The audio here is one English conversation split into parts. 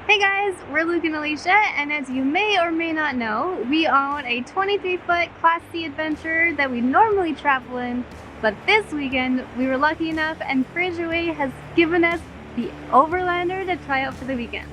Hey guys, we're Luke and Alysha, and as you may or may not know, we own a 23-foot Class C adventure that we normally travel in, but this weekend we were lucky enough and Fraserway has given us the Overlander to try out for the weekend.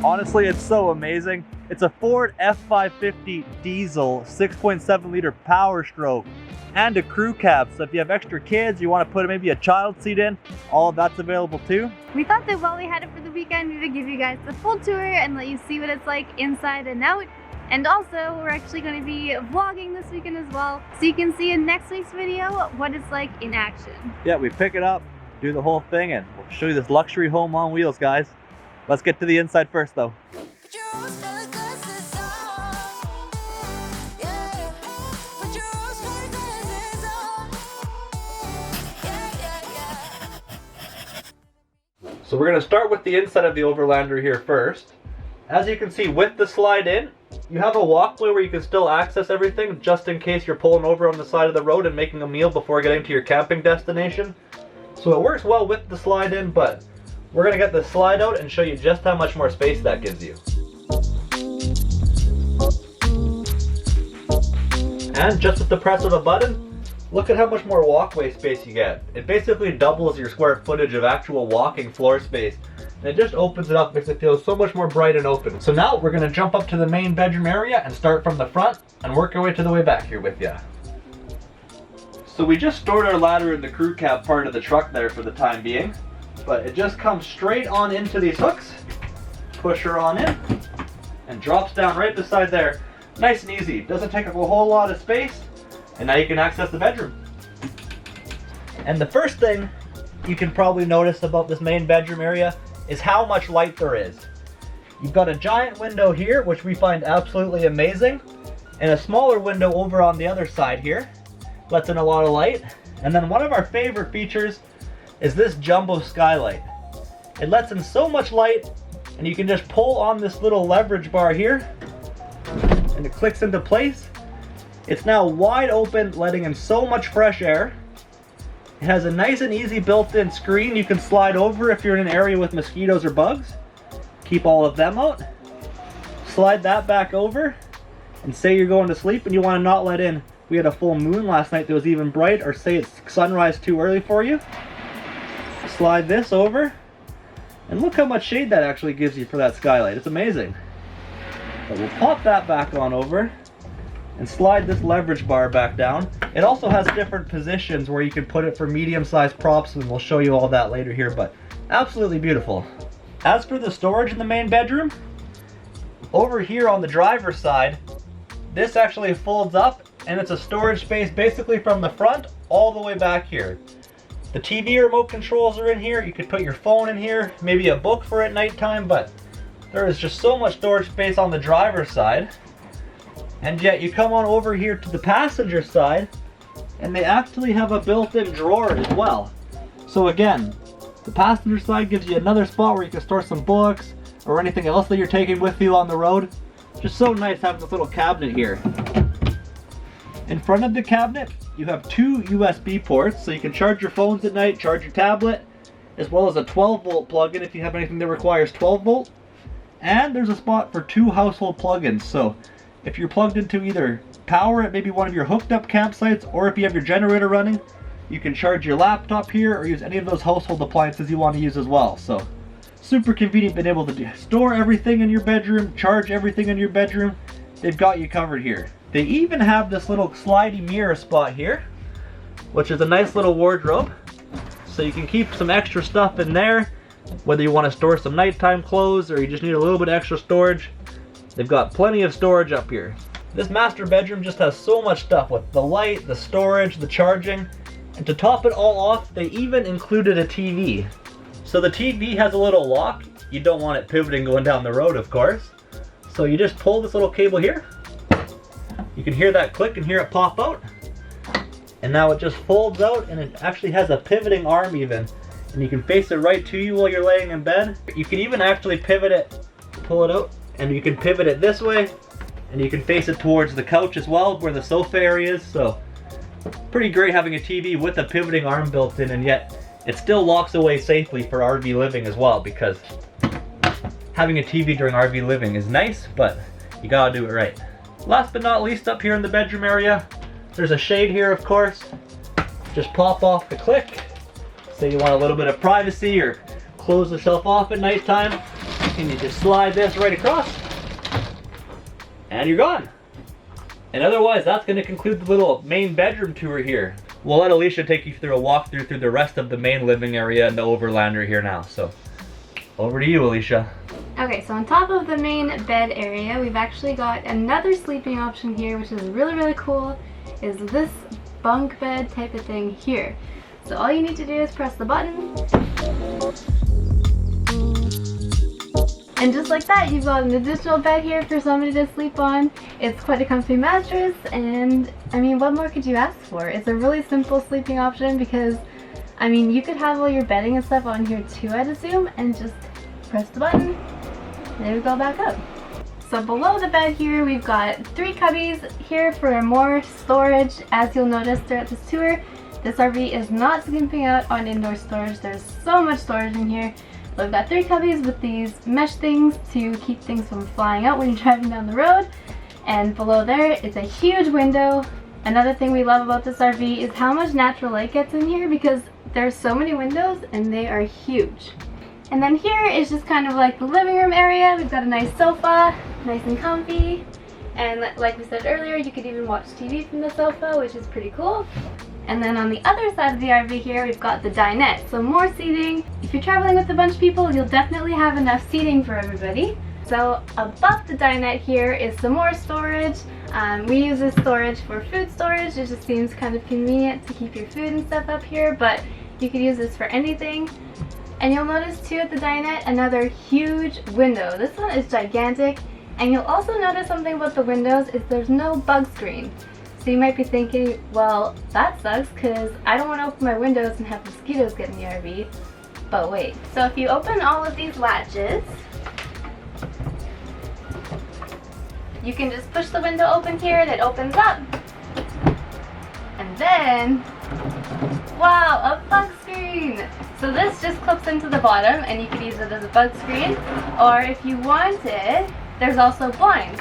Honestly, it's so amazing. It's a Ford F550 diesel 6.7 liter power stroke and a crew cab. So if you have extra kids, you want to put maybe a child seat in, all of that's available too. We thought that while we had it for the weekend, we would give you guys the full tour and let you see what it's like inside and out. And also, we're actually going to be vlogging this weekend as well, so you can see in next week's video what it's like in action. Yeah, we pick it up, do the whole thing, and we'll show you this luxury home on wheels, guys. Let's get to the inside first though. So we're going to start with the inside of the Overlander here first. As you can see, with the slide in, you have a walkway where you can still access everything just in case you're pulling over on the side of the road and making a meal before getting to your camping destination. So it works well with the slide in, but we're going to get the slide out and show you just how much more space that gives you. And just with the press of a button, look at how much more walkway space you get. It basically doubles your square footage of actual walking floor space. And it just opens it up, makes it feel so much more bright and open. So now we're going to jump up to the main bedroom area and start from the front and work our way to the way back here with you. So we just stored our ladder in the crew cab part of the truck there for the time being. But it just comes straight on into these hooks, push her on in, and drops down right beside there. Nice and easy, doesn't take up a whole lot of space, and now you can access the bedroom. And the first thing you can probably notice about this main bedroom area is how much light there is. You've got a giant window here, which we find absolutely amazing, and a smaller window over on the other side here, lets in a lot of light. And then one of our favorite features is this jumbo skylight. It lets in so much light, and you can just pull on this little leverage bar here, and it clicks into place. It's now wide open, letting in so much fresh air. It has a nice and easy built-in screen you can slide over if you're in an area with mosquitoes or bugs. Keep all of them out. Slide that back over, and say you're going to sleep and you want to not let in. We had a full moon last night that was even bright, or say it's sunrise too early for you. Slide this over, and look how much shade that actually gives you for that skylight. It's amazing. But we'll pop that back on over and slide this leverage bar back down. It also has different positions where you can put it for medium-sized props, and we'll show you all that later here, but absolutely beautiful. As for the storage in the main bedroom, over here on the driver's side, this actually folds up, and it's a storage space basically from the front all the way back here. The TV remote controls are in here. You could put your phone in here, maybe a book for at nighttime, but there is just so much storage space on the driver's side. And yet you come on over here to the passenger side, and they actually have a built-in drawer as well. So again, the passenger side gives you another spot where you can store some books or anything else that you're taking with you on the road. Just so nice having this little cabinet here. In front of the cabinet, you have two USB ports, so you can charge your phones at night, charge your tablet, as well as a 12-volt plug-in if you have anything that requires 12 volt. And there's a spot for two household plug-ins, so if you're plugged into either power at maybe one of your hooked up campsites, or if you have your generator running, you can charge your laptop here or use any of those household appliances you want to use as well. So super convenient being able to store everything in your bedroom, charge everything in your bedroom. They've got you covered here. They even have this little slidey mirror spot here, which is a nice little wardrobe. So you can keep some extra stuff in there, whether you want to store some nighttime clothes or you just need a little bit extra storage. They've got plenty of storage up here. This master bedroom just has so much stuff with the light, the storage, the charging, and to top it all off, they even included a TV. So the TV has a little lock. You don't want it pivoting going down the road, of course. So you just pull this little cable here. You can hear that click and hear it pop out. And now it just folds out, and it actually has a pivoting arm even. And you can face it right to you while you're laying in bed. You can even actually pivot it, pull it out, and you can pivot it this way, and you can face it towards the couch as well, where the sofa area is. So pretty great having a TV with a pivoting arm built in, and yet it still locks away safely for RV living as well, because having a TV during RV living is nice, but you gotta do it right. Last but not least, up here in the bedroom area, there's a shade here, of course. Just pop off the click. Say you want a little bit of privacy or close yourself off at nighttime, and you just slide this right across, and you're gone. And otherwise, that's going to conclude the little main bedroom tour here. We'll let Alysha take you through a walkthrough through the rest of the main living area and the Overlander here now. So, over to you, Alysha. Okay, so on top of the main bed area, we've actually got another sleeping option here, which is really, really cool, is this bunk bed type of thing here. So all you need to do is press the button, and just like that, you've got an additional bed here for somebody to sleep on. It's quite a comfy mattress, and I mean, what more could you ask for? It's a really simple sleeping option because, I mean, you could have all your bedding and stuff on here too, I'd assume, and just press the button, and there we go, back up. So below the bed here, we've got 3 cubbies here for more storage. As you'll notice throughout this tour, this RV is not skimping out on indoor storage. There's so much storage in here. So we've got 3 cubbies with these mesh things to keep things from flying out when you're driving down the road. And below there, it's a huge window. Another thing we love about this RV is how much natural light gets in here, because there's so many windows and they are huge. And then here is just kind of like the living room area. We've got a nice sofa, nice and comfy. And like we said earlier, you could even watch TV from the sofa, which is pretty cool. And then on the other side of the RV here, we've got the dinette. So more seating. If you're traveling with a bunch of people, you'll definitely have enough seating for everybody. So above the dinette here is some more storage. We use this storage for food storage. It just seems kind of convenient to keep your food and stuff up here, but you could use this for anything. And you'll notice too at the dinette another huge window. This one is gigantic. And you'll also notice something about the windows is there's no bug screen. So you might be thinking, well, that sucks because I don't want to open my windows and have mosquitoes get in the RV. But wait. So if you open all of these latches, you can just push the window open here and it opens up. And then, wow, a bug screen! So this just clips into the bottom and you can use it as a bug screen. Or if you wanted, there's also blinds.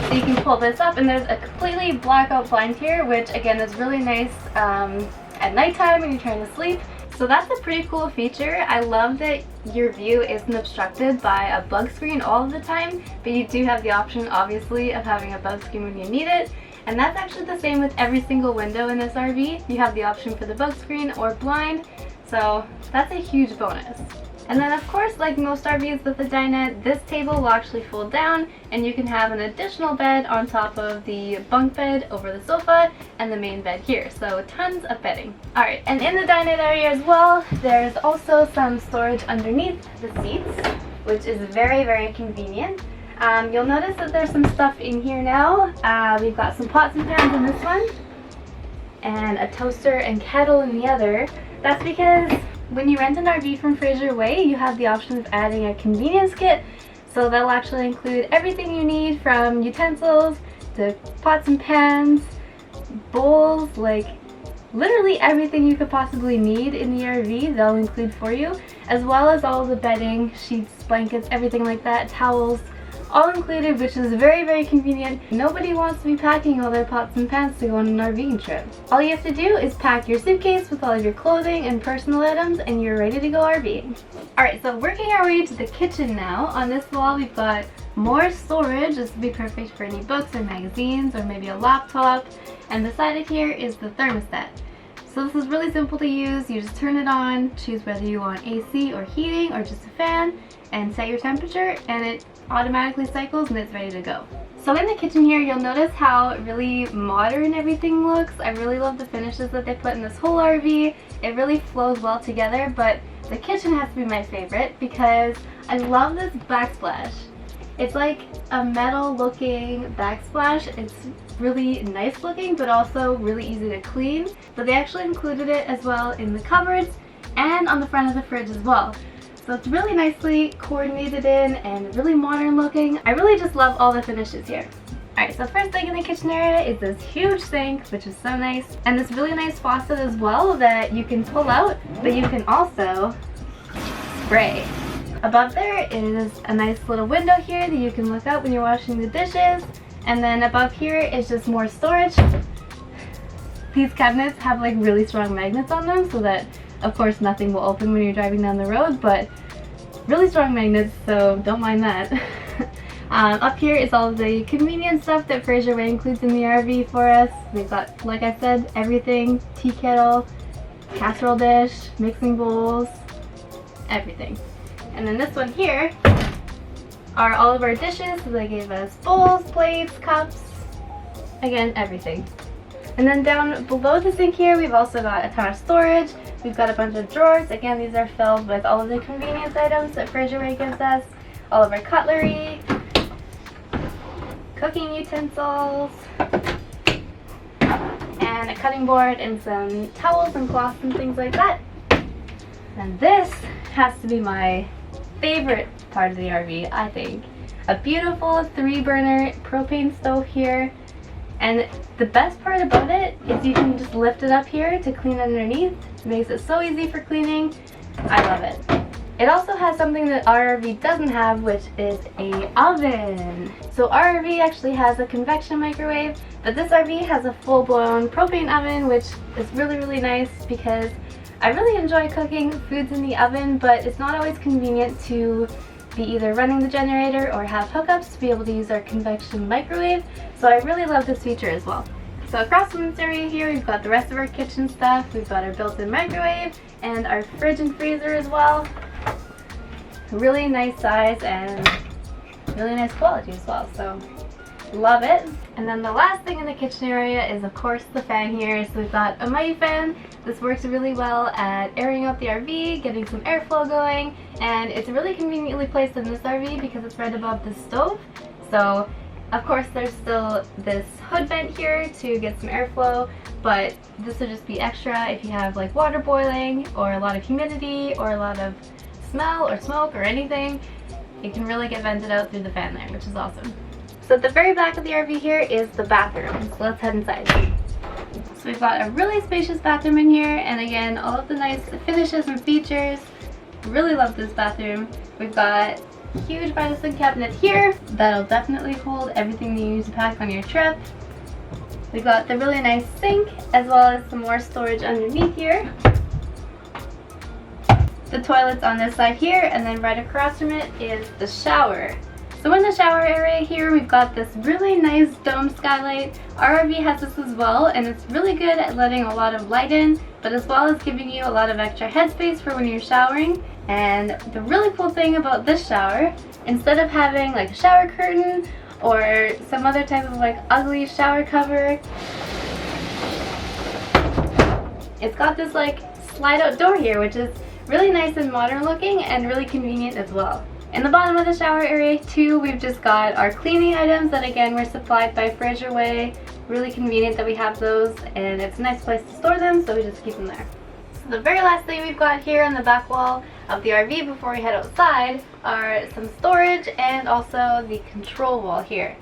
So you can pull this up and there's a completely blackout blind here, which again is really nice at nighttime when you're trying to sleep. So that's a pretty cool feature. I love that your view isn't obstructed by a bug screen all of the time, but you do have the option obviously of having a bug screen when you need it. And that's actually the same with every single window in this RV. You have the option for the bug screen or blind, so that's a huge bonus. And then of course, like most RVs with the dinette, this table will actually fold down and you can have an additional bed on top of the bunk bed over the sofa and the main bed here. So tons of bedding. Alright, and in the dinette area as well, there's also some storage underneath the seats, which is very, very convenient. You'll notice that there's some stuff in here now. We've got some pots and pans in this one, and a toaster and kettle in the other. That's because when you rent an RV from Fraserway, you have the option of adding a convenience kit. So that'll actually include everything you need, from utensils to pots and pans, bowls, like literally everything you could possibly need in the RV, they'll include for you, as well as all the bedding, sheets, blankets, everything like that, towels, all included, which is very, very convenient. Nobody wants to be packing all their pots and pans to go on an RVing trip. All you have to do is pack your suitcase with all of your clothing and personal items and you're ready to go RVing. Alright, so working our way to the kitchen now. On this wall we've got more storage. This would be perfect for any books or magazines or maybe a laptop. And beside it here is the thermostat. So this is really simple to use. You just turn it on, choose whether you want AC or heating or just a fan, and set your temperature, and it automatically cycles and it's ready to go. So in the kitchen here, you'll notice how really modern everything looks. I really love the finishes that they put in this whole RV. It really flows well together, but the kitchen has to be my favorite because I love this backsplash. It's like a metal looking backsplash. It's really nice looking but also really easy to clean. But they actually included it as well in the cupboards and on the front of the fridge as well. So it's really nicely coordinated in and really modern looking. I really just love all the finishes here. Alright, so first thing in the kitchen area is this huge sink, which is so nice. And this really nice faucet as well that you can pull out, but you can also spray. Above there is a nice little window here that you can look out when you're washing the dishes. And then above here is just more storage. These cabinets have like really strong magnets on them so that of course nothing will open when you're driving down the road, but really strong magnets, so don't mind that. Up here is all of the convenient stuff that Fraserway includes in the RV for us. We've got, like I said, everything. Tea kettle, casserole dish, mixing bowls, everything. And then this one here are all of our dishes. So they gave us bowls, plates, cups, again, everything. And then down below the sink here, we've also got a ton of storage. We've got a bunch of drawers. Again, these are filled with all of the convenience items that Fraserway gives us. All of our cutlery, cooking utensils, and a cutting board and some towels and cloths and things like that. And this has to be my favorite part of the RV, I think. A beautiful 3-burner propane stove here. And the best part about it is you can just lift it up here to clean underneath. It makes it so easy for cleaning. I love it. It also has something that our RV doesn't have, which is a oven. So our RV actually has a convection microwave, but this RV has a full-blown propane oven, which is really, really nice because I really enjoy cooking foods in the oven, but it's not always convenient to be either running the generator or have hookups to be able to use our convection microwave. So I really love this feature as well. So across from this area here, we've got the rest of our kitchen stuff. We've got our built-in microwave and our fridge and freezer as well. Really nice size and really nice quality as well, so love it. And then the last thing in the kitchen area is of course the fan here. So we've got a mighty fan. This works really well at airing out the RV, getting some airflow going, and it's really conveniently placed in this RV because it's right above the stove. So of course there's still this hood vent here to get some airflow, but this would just be extra if you have like water boiling or a lot of humidity or a lot of smell or smoke or anything. It can really get vented out through the fan there, which is awesome. So at the very back of the RV here is the bathroom. So let's head inside. So we've got a really spacious bathroom in here, and again, all of the nice finishes and features. Really love this bathroom. We've got a huge medicine cabinet here that'll definitely hold everything that you need to pack on your trip. We've got the really nice sink as well as some more storage underneath here. The toilet's on this side here, and then right across from it is the shower. So in the shower area here, we've got this really nice dome skylight. Our RV has this as well, and it's really good at letting a lot of light in, but as well as giving you a lot of extra headspace for when you're showering. And the really cool thing about this shower, instead of having like a shower curtain or some other type of like ugly shower cover, it's got this like slide out door here, which is really nice and modern looking and really convenient as well. In the bottom of the shower area too, we've just got our cleaning items that again were supplied by Fraserway. Really convenient that we have those, and it's a nice place to store them, so we just keep them there. So the very last thing we've got here on the back wall of the RV before we head outside are some storage and also the control wall here.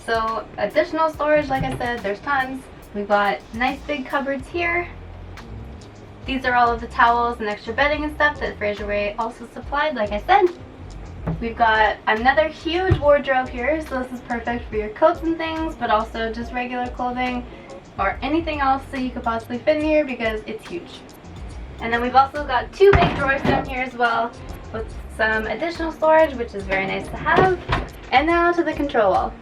So additional storage, like I said, there's tons. We've got nice big cupboards here. These are all of the towels and extra bedding and stuff that Fraserway also supplied, like I said. We've got another huge wardrobe here, so this is perfect for your coats and things, but also just regular clothing or anything else that you could possibly fit in here because it's huge. And then we've also got 2 big drawers down here as well with some additional storage, which is very nice to have. And now to the control wall.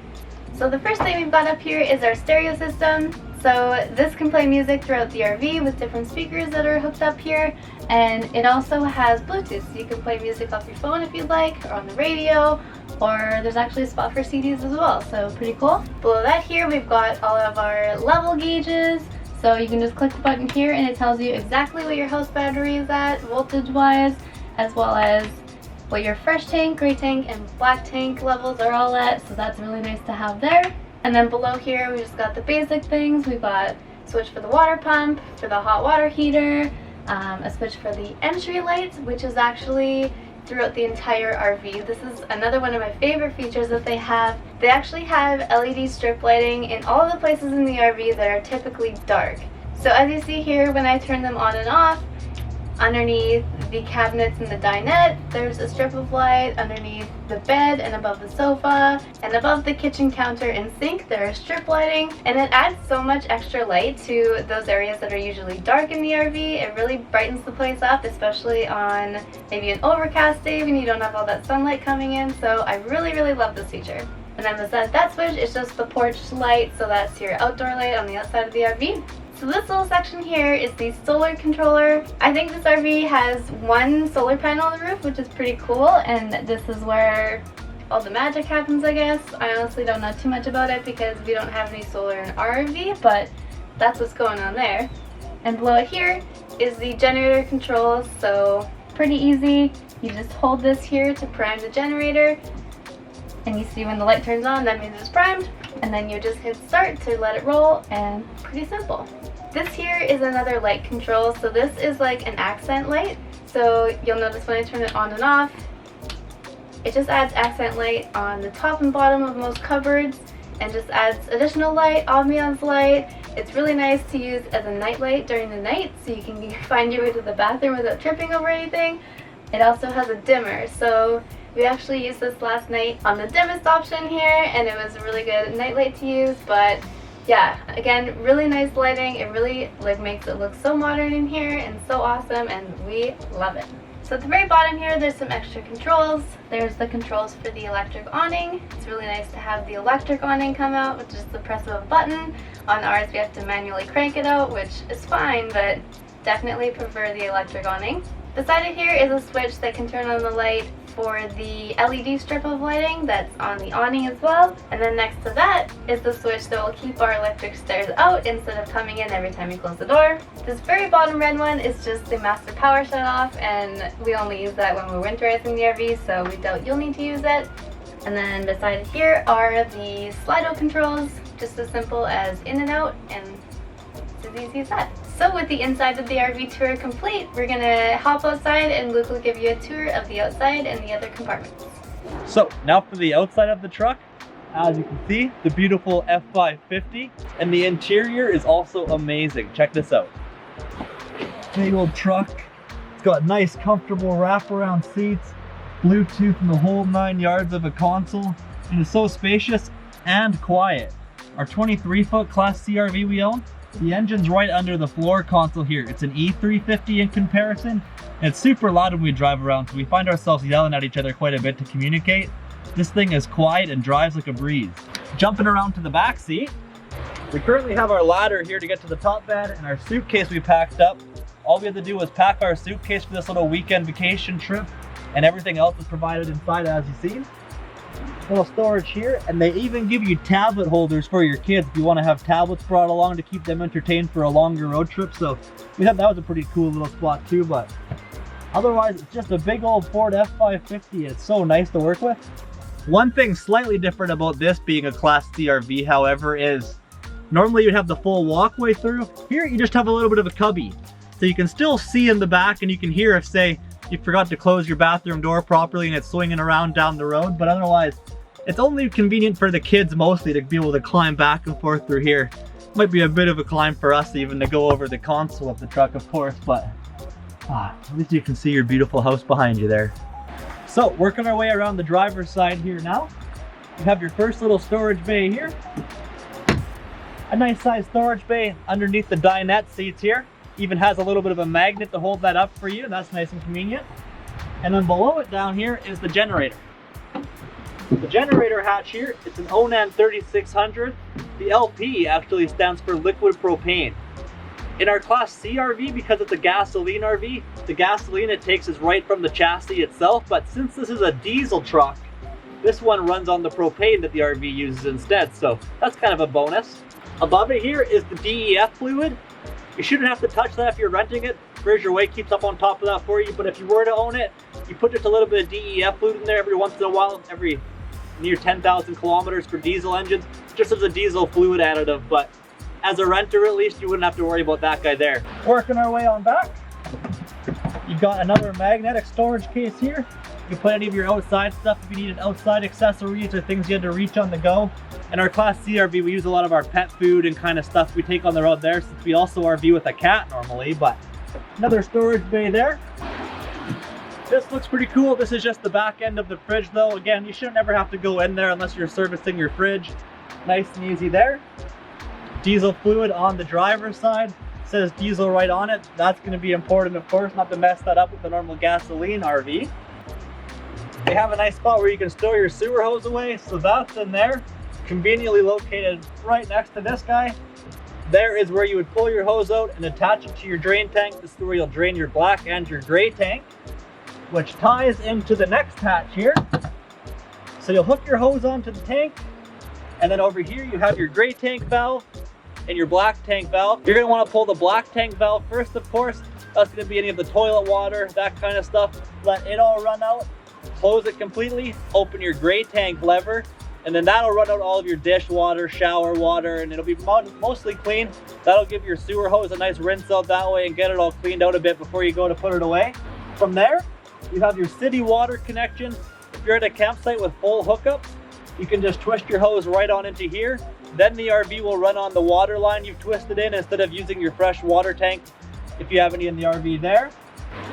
So the first thing we've got up here is our stereo system. So this can play music throughout the RV with different speakers that are hooked up here, and it also has Bluetooth, so you can play music off your phone if you'd like, or on the radio, or there's actually a spot for CDs as well, so pretty cool. Below that here we've got all of our level gauges, so you can just click the button here and it tells you exactly what your house battery is at, voltage wise, as well as what your fresh tank, gray tank, and black tank levels are all at, so that's really nice to have there. And then below here, we just got the basic things. We've got a switch for the water pump, for the hot water heater, a switch for the entry light, which is actually throughout the entire RV. This is another one of my favorite features that they have. They actually have LED strip lighting in all the places in the RV that are typically dark. So as you see here, when I turn them on and off, underneath the cabinets in the dinette, there's a strip of light. Underneath the bed and above the sofa and above the kitchen counter and sink, there is strip lighting, and it adds so much extra light to those areas that are usually dark in the RV. It really brightens the place up, especially on maybe an overcast day when you don't have all that sunlight coming in. So I really love this feature. And then besides that switch, it's just the porch light, so that's your outdoor light on the outside of the RV. So this little section here is the solar controller. I think this RV has one solar panel on the roof, which is pretty cool, and this is where all the magic happens, I guess. I honestly don't know too much about it because we don't have any solar in our RV, but that's what's going on there. And below it here is the generator controls, so pretty easy. You just hold this here to prime the generator, and you see when the light turns on, that means it's primed, and then you just hit start to let it roll, and pretty simple. This here is another light control, so this is like an accent light. So you'll notice when I turn it on and off, it just adds accent light on the top and bottom of most cupboards and just adds additional light, ambiance light. It's really nice to use as a night light during the night so you can find your way to the bathroom without tripping over anything. It also has a dimmer, so we actually used this last night on the dimmest option here, and it was a really good night light to use. But yeah, again, really nice lighting. It really makes it look so modern in here and so awesome, and we love it. So at the very bottom here, there's some extra controls. There's the controls for the electric awning. It's really nice to have the electric awning come out with just the press of a button. On ours, we have to manually crank it out, which is fine, but definitely prefer the electric awning. Beside it here is a switch that can turn on the light for the LED strip of lighting that's on the awning as well. And then next to that is the switch that will keep our electric stairs out instead of coming in every time you close the door. This very bottom red one is just the master power shut off, and we only use that when we're winterizing the RV, so we doubt you'll need to use it. And then beside here are the Slido controls, just as simple as in and out, and it's as easy as that. So with the inside of the RV tour complete, we're gonna hop outside and Luke will give you a tour of the outside and the other compartments. So now for the outside of the truck. As you can see, the beautiful F550, and the interior is also amazing. Check this out. Big old truck. It's got nice, comfortable wraparound seats, Bluetooth and the whole 9 yards of a console, and it's so spacious and quiet. Our 23-foot Class C RV we own, the engine's right under the floor console here. It's an E350 in comparison, and it's super loud when we drive around, so we find ourselves yelling at each other quite a bit to communicate. This thing is quiet and drives like a breeze. Jumping around to the back seat, we currently have our ladder here to get to the top bed and our suitcase we packed up. All we had to do was pack our suitcase for this little weekend vacation trip, and everything else is provided inside, as you see. Little storage here, and they even give you tablet holders for your kids if you want to have tablets brought along to keep them entertained for a longer road trip. So we thought that was a pretty cool little spot too, but otherwise it's just a big old Ford F550. It's so nice to work with. One thing slightly different about this being a Class C RV, however, is normally you'd have the full walkway through. Here you just have a little bit of a cubby, so you can still see in the back, and you can hear if, say, you forgot to close your bathroom door properly and it's swinging around down the road. But otherwise, it's only convenient for the kids mostly to be able to climb back and forth through here. Might be a bit of a climb for us even to go over the console of the truck, of course, but at least you can see your beautiful house behind you there. So working our way around the driver's side here now, you have your first little storage bay here. A nice sized storage bay underneath the dinette seats here. Even has a little bit of a magnet to hold that up for you, and that's nice and convenient. And then below it down here is the generator. The generator hatch here, it's an Onan 3600. The LP actually stands for liquid propane. In our Class C RV, because it's a gasoline RV, the gasoline it takes is right from the chassis itself, but since this is a diesel truck, this one runs on the propane that the RV uses instead, so that's kind of a bonus. Above it here is the DEF fluid. You shouldn't have to touch that if you're renting it. Fraserway keeps up on top of that for you, but if you were to own it, you put just a little bit of DEF fluid in there every once in a while, every near 10,000 kilometers for diesel engines, just as a diesel fluid additive, but as a renter at least, you wouldn't have to worry about that guy there. Working our way on back, you've got another magnetic storage case here. You can put any of your outside stuff if you needed outside accessories or things you had to reach on the go. In our Class C RV, we use a lot of our pet food and kind of stuff we take on the road there, since we also RV with a cat normally, but another storage bay there. This looks pretty cool. This is just the back end of the fridge though. Again, you shouldn't ever have to go in there unless you're servicing your fridge. Nice and easy there. Diesel fluid on the driver's side. It says diesel right on it. That's going to be important, of course, not to mess that up with the normal gasoline RV. They have a nice spot where you can store your sewer hose away, so that's in there. Conveniently located right next to this guy. There is where you would pull your hose out and attach it to your drain tank. This is where you'll drain your black and your gray tank, which ties into the next hatch here. So you'll hook your hose onto the tank, and then over here you have your gray tank valve and your black tank valve. You're going to want to pull the black tank valve first, of course. That's going to be any of the toilet water, that kind of stuff. Let it all run out. Close it completely, open your gray tank lever, and then that'll run out all of your dishwater, shower water, and it'll be mostly clean. That'll give your sewer hose a nice rinse out that way and get it all cleaned out a bit before you go to put it away. From there, you have your city water connection. If you're at a campsite with full hookups, you can just twist your hose right on into here. Then the RV will run on the water line you've twisted in instead of using your fresh water tank if you have any in the RV there.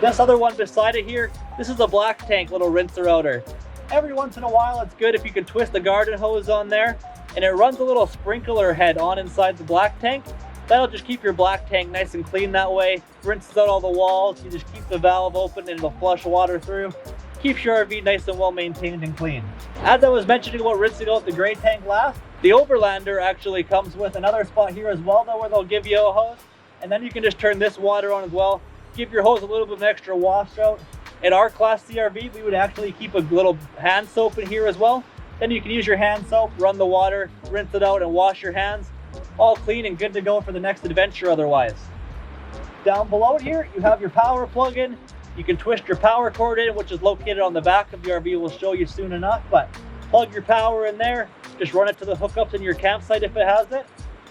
This other one beside it here, this is a black tank little rinser outer. Every once in a while it's good if you can twist the garden hose on there, and it runs a little sprinkler head on inside the black tank. That'll just keep your black tank nice and clean that way. Rinses out all the walls, you just keep the valve open and it'll flush water through. Keeps your RV nice and well maintained and clean. As I was mentioning about rinsing out the gray tank last, the Overlander actually comes with another spot here as well though, where they'll give you a hose, and then you can just turn this water on as well. Give your hose a little bit of an extra wash out. In our Class C RV, we would actually keep a little hand soap in here as well. Then you can use your hand soap, run the water, rinse it out, and wash your hands. All clean and good to go for the next adventure otherwise. Down below here, you have your power plug in. You can twist your power cord in, which is located on the back of the RV. We'll show you soon enough, but plug your power in there. Just run it to the hookups in your campsite if it has it.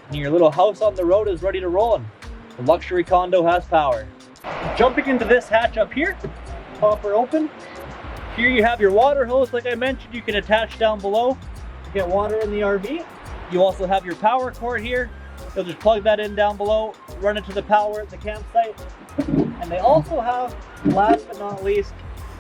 And your little house on the road is ready to roll. And the luxury condo has power. Jumping into this hatch up here, pop her open. Here you have your water hose, like I mentioned, you can attach down below to get water in the RV. You also have your power cord here. You'll just plug that in down below, run it to the power at the campsite. And they also have, last but not least,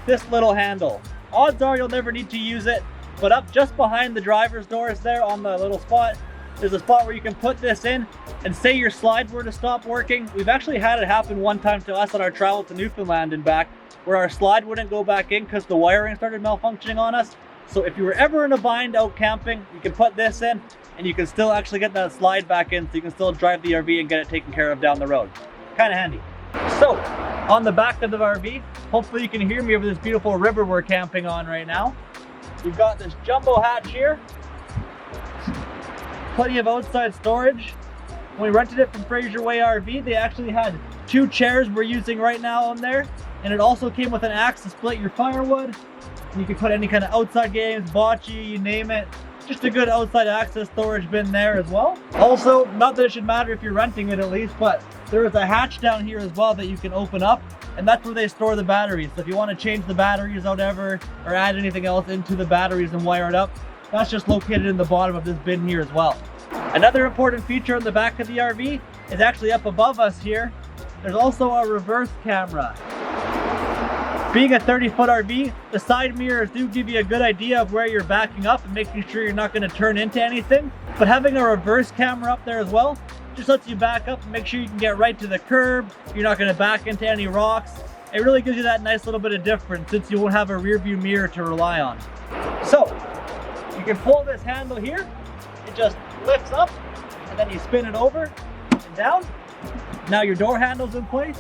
this little handle. Odds are you'll never need to use it, but up just behind the driver's doors there on the little spot, there's a spot where you can put this in, and say your slide were to stop working. We've actually had it happen one time to us on our travel to Newfoundland and back, where our slide wouldn't go back in because the wiring started malfunctioning on us. So if you were ever in a bind out camping, you can put this in, and you can still actually get that slide back in, so you can still drive the RV and get it taken care of down the road. Kind of handy. So, on the back of the RV, hopefully you can hear me over this beautiful river we're camping on right now. We've got this jumbo hatch here. Plenty of outside storage. When we rented it from Fraserway RV, they actually had 2 chairs we're using right now on there, and it also came with an axe to split your firewood. And you can put any kind of outside games, bocce, you name it. Just a good outside access storage bin there as well. Also, not that it should matter if you're renting it at least, but there is a hatch down here as well that you can open up, and that's where they store the batteries. So if you want to change the batteries out ever, or add anything else into the batteries and wire it up, that's just located in the bottom of this bin here as well. Another important feature on the back of the RV is actually up above us here. There's also a reverse camera. Being a 30-foot RV, the side mirrors do give you a good idea of where you're backing up and making sure you're not going to turn into anything. But having a reverse camera up there as well just lets you back up and make sure you can get right to the curb. You're not going to back into any rocks. It really gives you that nice little bit of difference since you won't have a rear view mirror to rely on. So, you can pull this handle here. It just lifts up, and then you spin it over and down. Now your door handle's in place.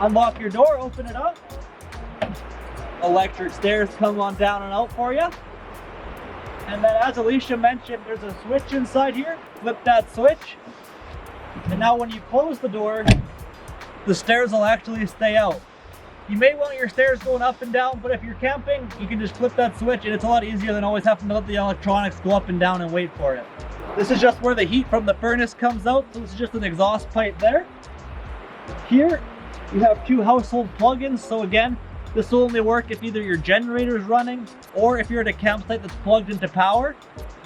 Unlock your door, open it up. Electric stairs come on down and out for you. And then as Alysha mentioned, there's a switch inside here. Flip that switch. And now when you close the door, the stairs will actually stay out. You may want your stairs going up and down, but if you're camping, you can just flip that switch and it's a lot easier than always having to let the electronics go up and down and wait for it. This is just where the heat from the furnace comes out, so this is just an exhaust pipe there. Here, you have 2 household plug-ins, so again, this will only work if either your generator is running or if you're at a campsite that's plugged into power.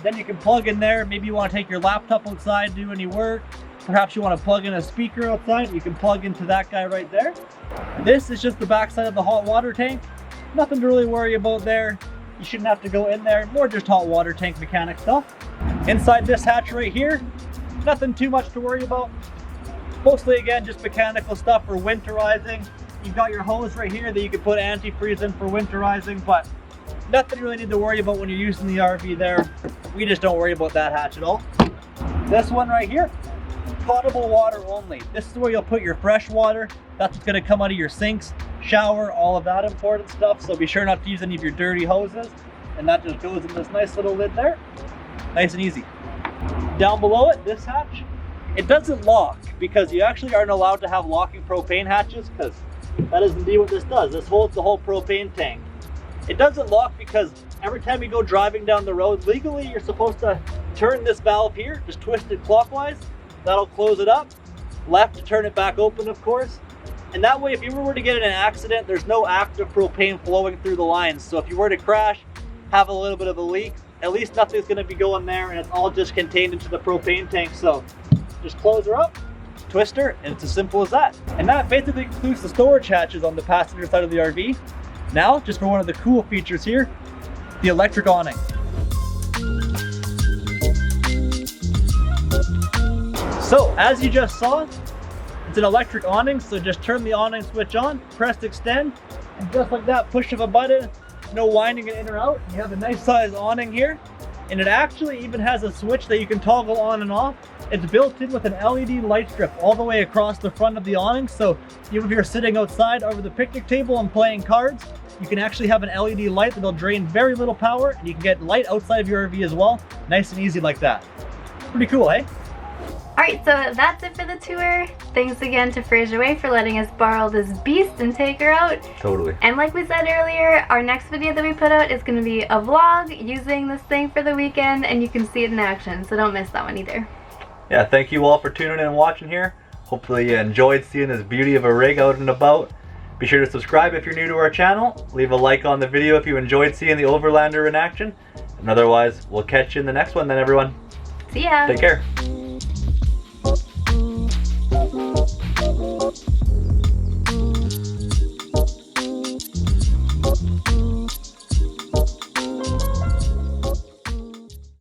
Then you can plug in there. Maybe you want to take your laptop outside, do any work. Perhaps you want to plug in a speaker outside. You can plug into that guy right there. This is just the backside of the hot water tank. Nothing to really worry about there. You shouldn't have to go in there. More just hot water tank mechanic stuff. Inside this hatch right here, nothing too much to worry about. Mostly again, just mechanical stuff for winterizing. You've got your hose right here that you can put antifreeze in for winterizing, but nothing you really need to worry about when you're using the RV there. We just don't worry about that hatch at all. This one right here, potable water only. This is where you'll put your fresh water. That's what's going to come out of your sinks, shower, all of that important stuff. So be sure not to use any of your dirty hoses. And that just goes in this nice little lid there. Nice and easy. Down below it, this hatch, it doesn't lock because you actually aren't allowed to have locking propane hatches, because that is indeed what this does. This holds the whole propane tank. It doesn't lock because every time you go driving down the road, legally you're supposed to turn this valve here, just twist it clockwise. That'll close it up. Left to turn it back open, of course. And that way, if you were to get in an accident, there's no active propane flowing through the lines. So if you were to crash, have a little bit of a leak, at least nothing's going to be going there, and it's all just contained into the propane tank. So just close her up, twist her, and it's as simple as that. And that basically concludes the storage hatches on the passenger side of the RV. Now, just for one of the cool features here, the electric awning. So, as you just saw, it's an electric awning, so just turn the awning switch on, press extend, and just like that, push of a button, no winding it in or out. You have a nice size awning here, and it actually even has a switch that you can toggle on and off. It's built in with an LED light strip all the way across the front of the awning, so even if you're sitting outside over the picnic table and playing cards, you can actually have an LED light that'll drain very little power, and you can get light outside of your RV as well. Nice and easy like that. Pretty cool, eh? Alright, so that's it for the tour. Thanks again to Fraserway for letting us borrow this beast and take her out. Totally. And like we said earlier, our next video that we put out is going to be a vlog using this thing for the weekend, and you can see it in action, so don't miss that one either. Yeah, thank you all for tuning in and watching here. Hopefully you enjoyed seeing this beauty of a rig out and about. Be sure to subscribe if you're new to our channel. Leave a like on the video if you enjoyed seeing the Overlander in action. And otherwise, we'll catch you in the next one then, everyone. See ya! Take care.